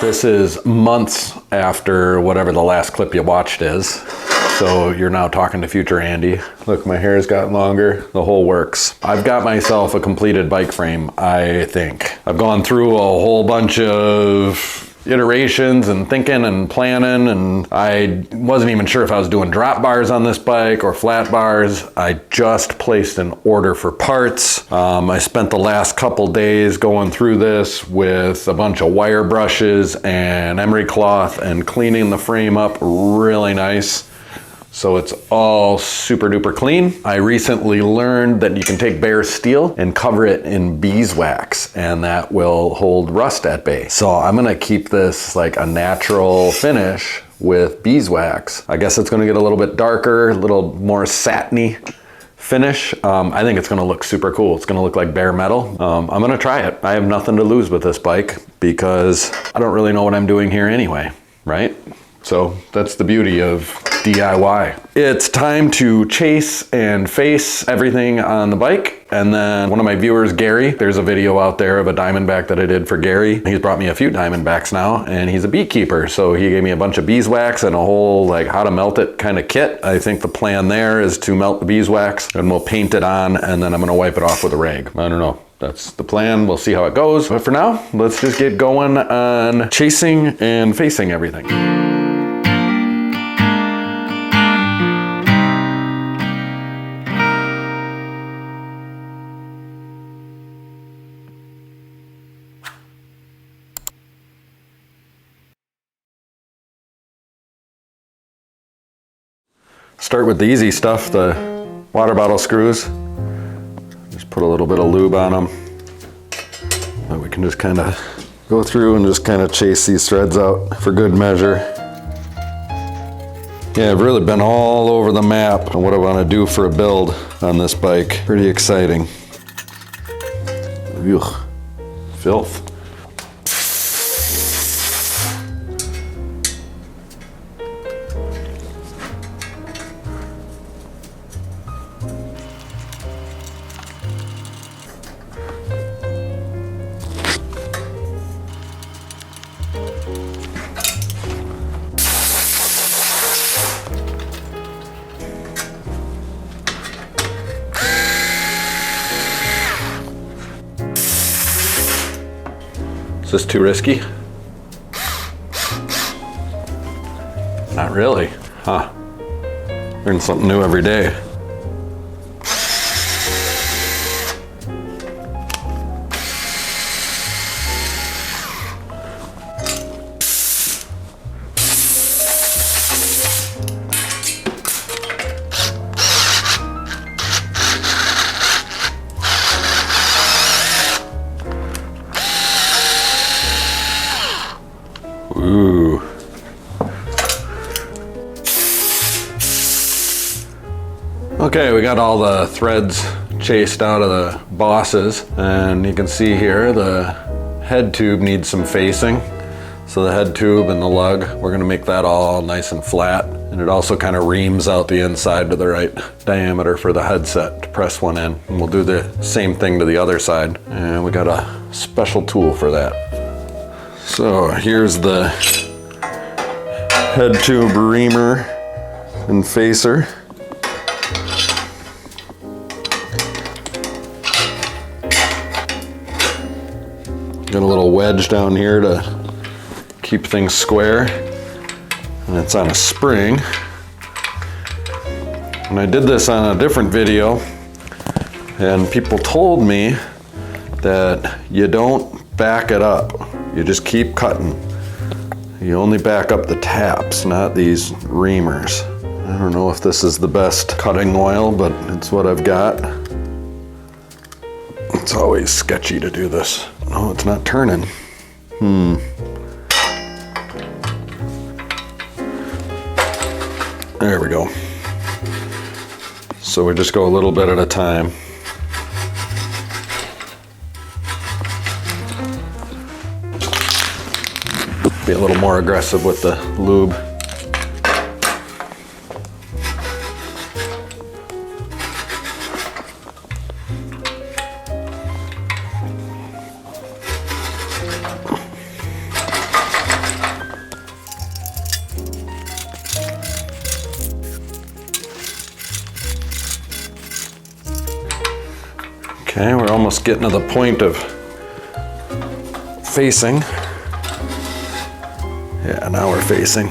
This is months after whatever the last clip you watched is. So you're now talking to future Andy. Look, my hair's gotten longer, the whole works. I've got myself a completed bike frame, I think. I've gone through a whole bunch of iterations and thinking and planning, and I wasn't even sure if I was doing drop bars on this bike or flat bars. I just placed an order for parts. I spent the last couple days going through this with a bunch of wire brushes and emery cloth and cleaning the frame up really nice. So it's all super duper clean. I recently learned that you can take bare steel and cover it in beeswax, and that will hold rust at bay. So I'm gonna keep this like a natural finish with beeswax. I guess it's gonna get a little bit darker, a little more satiny finish. I think it's gonna look super cool. It's gonna look like bare metal. I'm gonna try it. I have nothing to lose with this bike because I don't really know what I'm doing here anyway, right? So that's the beauty of DIY. It's time to chase and face everything on the bike. And then one of my viewers, Gary, there's a video out there of a diamondback that I did for Gary. He's brought me a few diamondbacks now, and he's a beekeeper. So he gave me a bunch of beeswax and a whole like how to melt it kind of kit. I think the plan there is to melt the beeswax and we'll paint it on, and then I'm gonna wipe it off with a rag. I don't know. That's the plan. We'll see how it goes. But for now, let's just get going on chasing and facing everything. Start with the easy stuff, the water bottle screws. Just put a little bit of lube on them. And we can just kind of go through and just kind of chase these threads out for good measure. Yeah, I've really been all over the map on what I want to do for a build on this bike. Pretty exciting. Ugh, filth. Is this too risky? Not really, huh? Learn something new every day. Ooh. Okay, we got all the threads chased out of the bosses, and you can see here the head tube needs some facing. So the head tube and the lug, we're gonna make that all nice and flat. And it also kind of reams out the inside to the right diameter for the headset to press one in. And we'll do the same thing to the other side. And we got a special tool for that. So here's the head tube reamer and facer. Got a little wedge down here to keep things square, and it's on a spring. And I did this on a different video, and people told me that you don't back it up. You just keep cutting. You only back up the taps, not these reamers. I don't know if this is the best cutting oil, but it's what I've got. It's always sketchy to do this. No, it's not turning. There we go. So we just go a little bit at a time. Be a little more aggressive with the lube. Okay, we're almost getting to the point of facing. Yeah, now we're facing.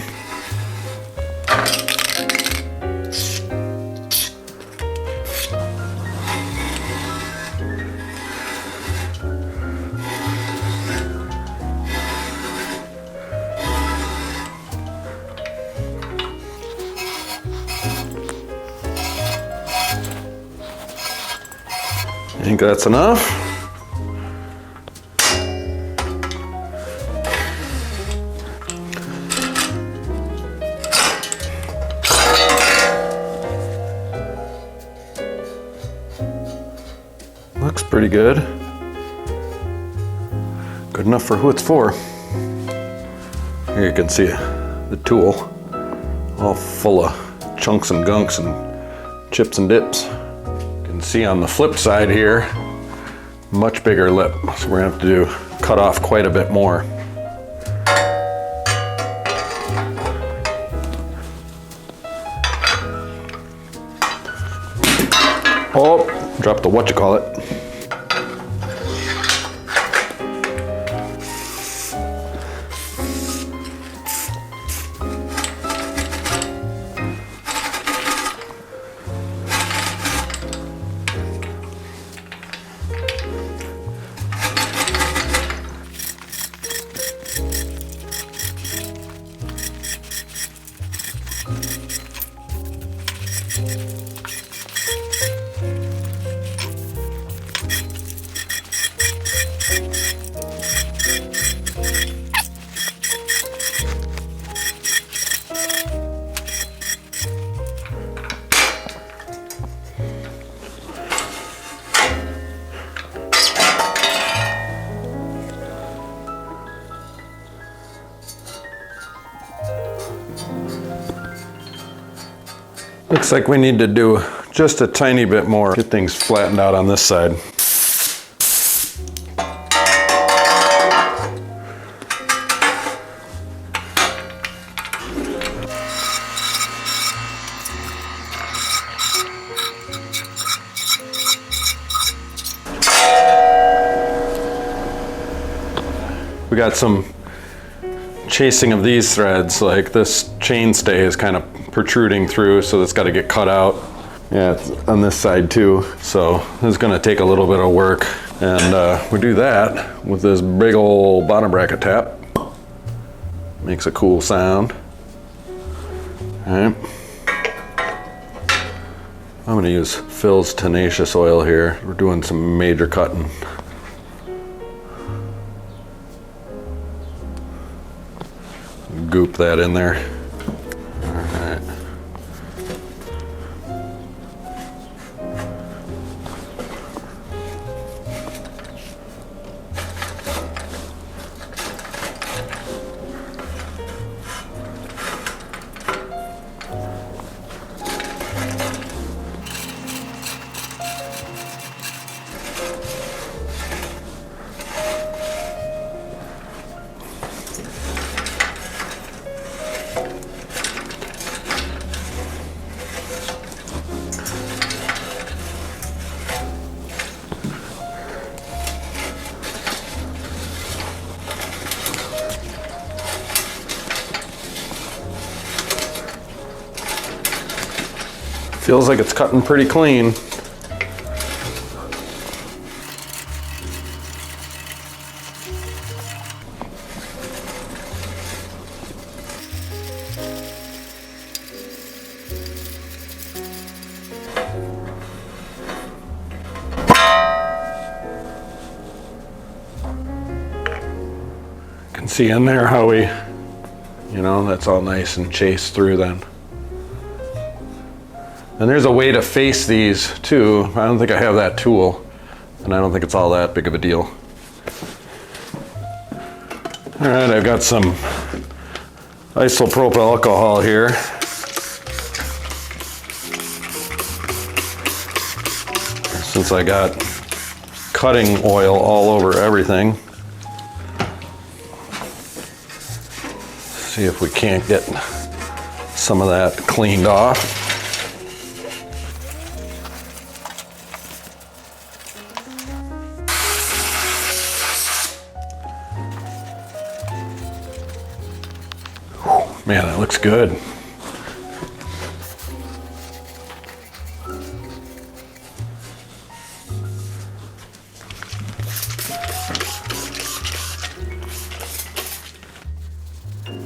I think that's enough. Looks pretty good. Good enough for who it's for. Here you can see the tool all full of chunks and gunks and chips and dips. You can see on the flip side here, much bigger lip. So we're gonna have to cut off quite a bit more. Oh, dropped the whatchamacallit. Looks like we need to do just a tiny bit more. Get things flattened out on this side. We got some chasing of these threads, like this chainstay is kind of protruding through, so it's got to get cut out. Yeah, it's on this side too, so it's going to take a little bit of work. And we do that with this big old bottom bracket tap. Makes a cool sound. All right. I'm going to use Phil's Tenacious Oil here. We're doing some major cutting. Goop that in there. All right. Feels like it's cutting pretty clean. Can see in there how we, that's all nice and chased through then. And there's a way to face these too. I don't think I have that tool, and I don't think it's all that big of a deal. All right, I've got some isopropyl alcohol here. Since I got cutting oil all over everything. See if we can't get some of that cleaned off. Man, that looks good.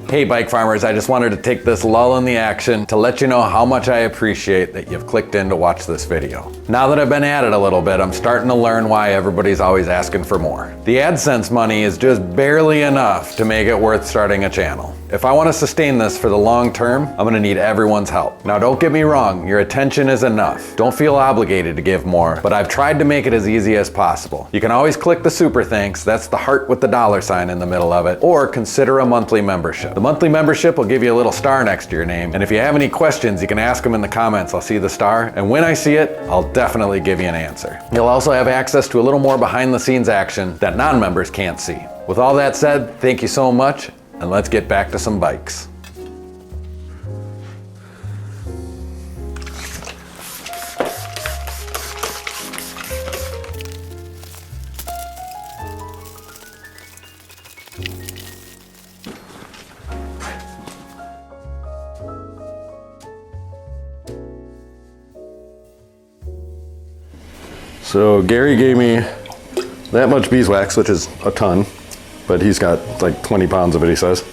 Hey bike farmers, I just wanted to take this lull in the action to let you know how much I appreciate that you've clicked in to watch this video. Now that I've been at it a little bit, I'm starting to learn why everybody's always asking for more. The AdSense money is just barely enough to make it worth starting a channel. If I want to sustain this for the long term, I'm going to need everyone's help. Now don't get me wrong, your attention is enough. Don't feel obligated to give more, but I've tried to make it as easy as possible. You can always click the super thanks, that's the heart with the $sign in the middle of it, or consider a monthly membership. The monthly membership will give you a little star next to your name, and if you have any questions, you can ask them in the comments. I'll see the star, and when I see it, I'll definitely give you an answer. You'll also have access to a little more behind the scenes action that non-members can't see. With all that said, thank you so much, and let's get back to some bikes. So Gary gave me that much beeswax, which is a ton, but he's got like 20 pounds of it, he says.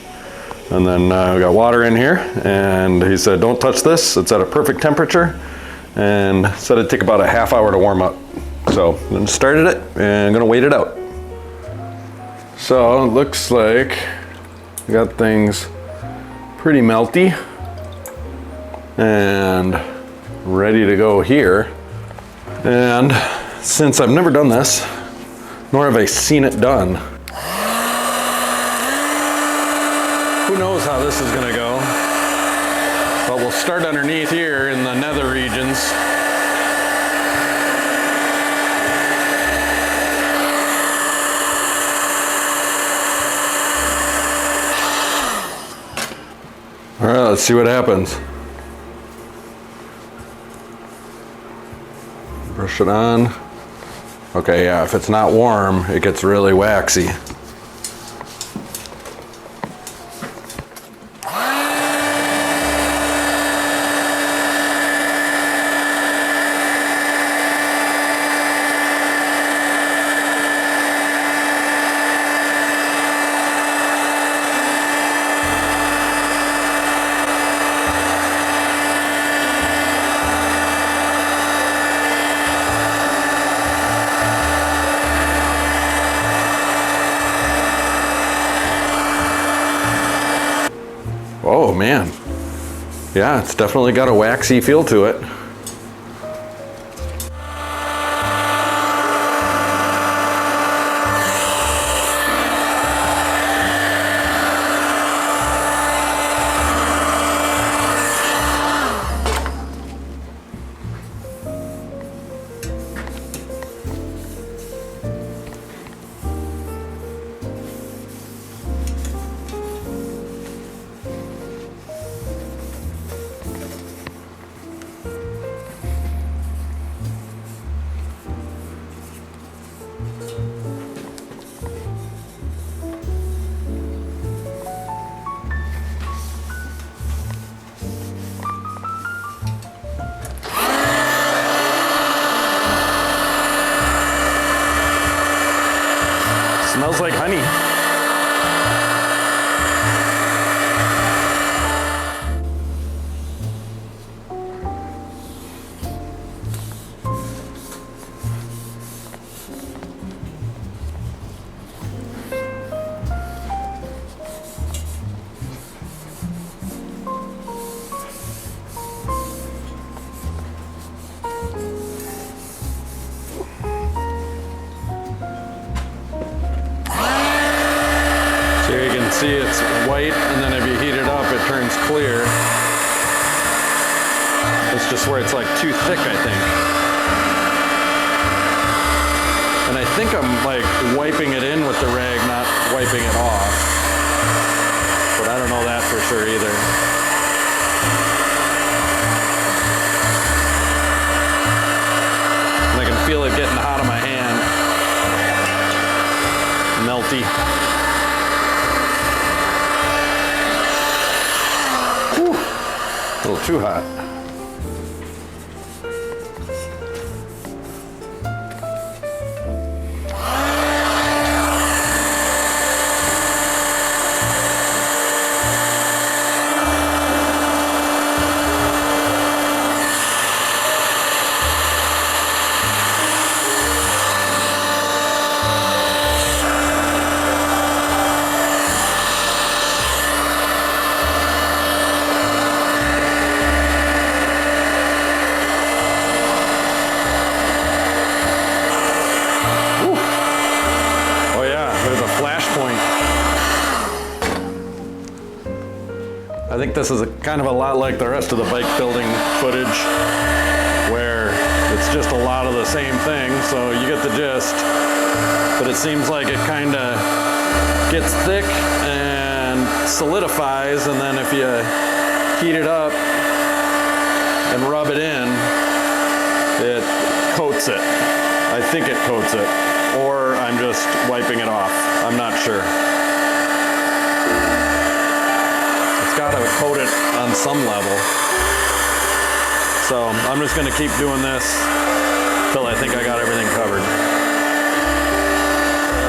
And then we got water in here, and he said, don't touch this, it's at a perfect temperature, and said it'd take about a half hour to warm up. So I started it, and I'm gonna wait it out. So it looks like we got things pretty melty and ready to go here. And since I've never done this, nor have I seen it done, who knows how this is gonna go. But we'll start underneath here in the nether regions. All right, let's see what happens. Brush it on. Okay, yeah, if it's not warm, it gets really waxy. Oh man, yeah, it's definitely got a waxy feel to it. Smells like honey. See, it's white, and then if you heat it up, it turns clear. It's just where it's like too thick, I think. And I think I'm like wiping it in with the rag, not wiping it off. But I don't know that for sure either. And I can feel it getting hot on my hand. Melty. little too hot. I think this is kind of a lot like the rest of the bike building footage, where it's just a lot of the same thing, so you get the gist. But it seems like it kind of gets thick and solidifies, and then if you heat it up and rub it in, it coats it. I think it coats it, or I'm just wiping it off. I'm not sure. Got to coat it on some level. So I'm just going to keep doing this till I think I got everything covered.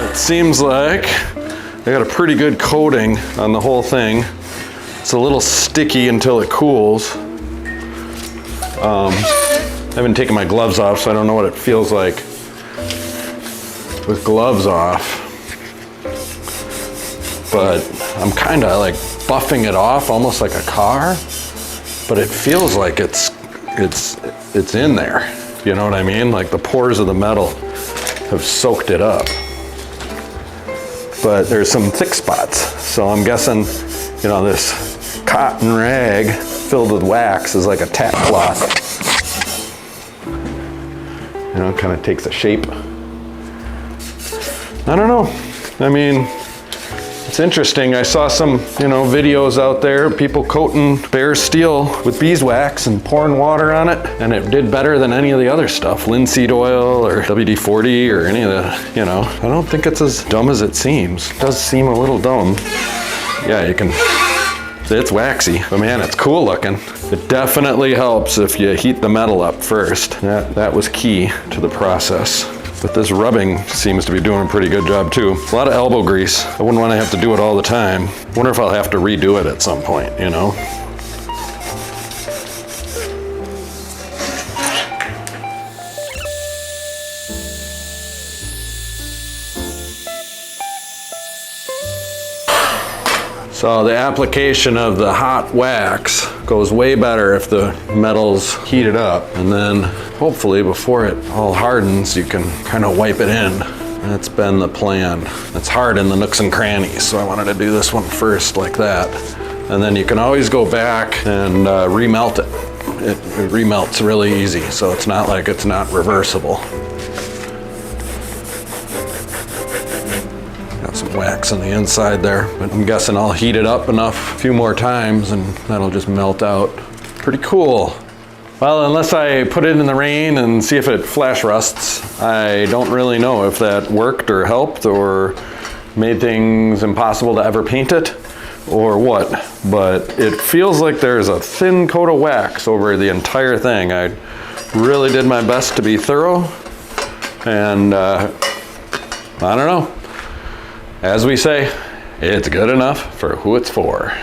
It seems like I got a pretty good coating on the whole thing. It's a little sticky until it cools. I haven't taken my gloves off, so I don't know what it feels like with gloves off. But I'm kind of like buffing it off almost like a car, but it feels like it's in there. You know what I mean? Like the pores of the metal have soaked it up. But there's some thick spots. So I'm guessing, you know, this cotton rag filled with wax is like a tack cloth. You know, it kind of takes a shape. I don't know. I mean, it's interesting. I saw some, you know, videos out there, people coating bare steel with beeswax and pouring water on it, and it did better than any of the other stuff, linseed oil or WD-40 or any of the, you know. I don't think it's as dumb as it seems. It does seem a little dumb. Yeah, you can, it's waxy, but man, it's cool looking. It definitely helps if you heat the metal up first. That was key to the process. But this rubbing seems to be doing a pretty good job too. A lot of elbow grease. I wouldn't want to have to do it all the time. Wonder if I'll have to redo it at some point, you know? So the application of the hot wax goes way better if the metal's heated up, and then hopefully before it all hardens you can kind of wipe it in. That's been the plan. It's hard in the nooks and crannies, so I wanted to do this one first like that. And then you can always go back and remelt it. It remelts really easy, so it's not like it's not reversible. Got some wax on the inside there, but I'm guessing I'll heat it up enough a few more times and that'll just melt out. Pretty cool. Well, unless I put it in the rain and see if it flash rusts, I don't really know if that worked or helped or made things impossible to ever paint it or what, but it feels like there's a thin coat of wax over the entire thing. I really did my best to be thorough, and I don't know. As we say, it's good enough for who it's for.